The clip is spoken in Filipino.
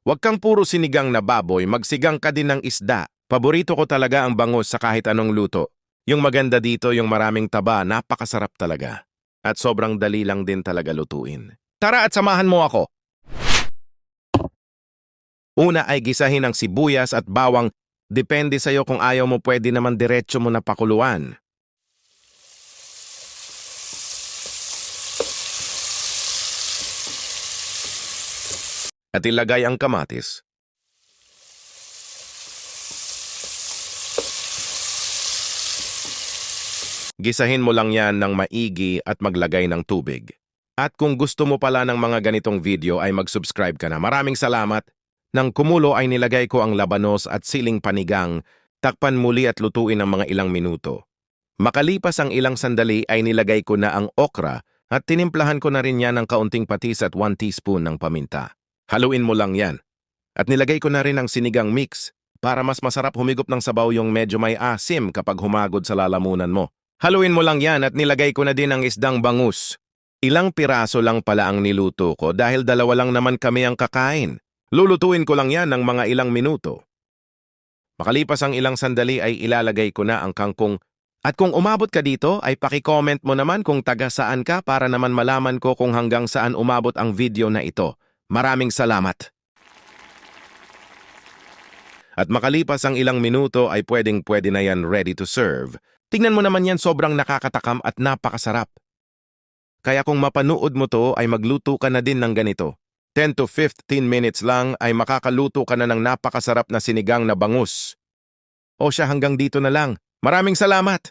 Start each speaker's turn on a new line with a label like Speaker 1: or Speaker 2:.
Speaker 1: Huwag kang puro sinigang na baboy, magsigang ka din ng isda. Paborito ko talaga ang bangus sa kahit anong luto. Yung maganda dito, yung maraming taba, napakasarap talaga. At sobrang dali lang din talaga lutuin. Tara at samahan mo ako. Una ay gisahin ang sibuyas at bawang. Depende sa'yo kung ayaw mo, pwede naman diretso mo na pakuluan. At ilagay ang kamatis. Gisahin mo lang yan ng maigi at maglagay ng tubig. At kung gusto mo pala ng mga ganitong video ay mag-subscribe ka na. Maraming salamat. Nang kumulo ay nilagay ko ang labanos at siling panigang. Takpan muli at lutuin ng mga ilang minuto. Makalipas ang ilang sandali ay nilagay ko na ang okra at tinimplahan ko na rin yan ng kaunting patis at 1 teaspoon ng paminta. Haluin mo lang yan. At nilagay ko na rin ang sinigang mix para mas masarap humigop ng sabaw yung medyo may asim kapag humagod sa lalamunan mo. Haluin mo lang yan at nilagay ko na din ang isdang bangus. Ilang piraso lang pala ang niluto ko dahil 2 lang naman kami ang kakain. Lulutuin ko lang yan ng mga ilang minuto. Makalipas ang ilang sandali ay ilalagay ko na ang kangkong. At kung umabot ka dito ay paki-comment mo naman kung taga saan ka para naman malaman ko kung hanggang saan umabot ang video na ito. Maraming salamat. At makalipas ang ilang minuto ay pwedeng-pwede na yan ready to serve. Tingnan mo naman yan, sobrang nakakatakam at napakasarap. Kaya kung mapanood mo to ay magluto ka na din ng ganito. 10 to 15 minutes lang ay makakaluto ka na ng napakasarap na sinigang na bangus. O siya, hanggang dito na lang. Maraming salamat!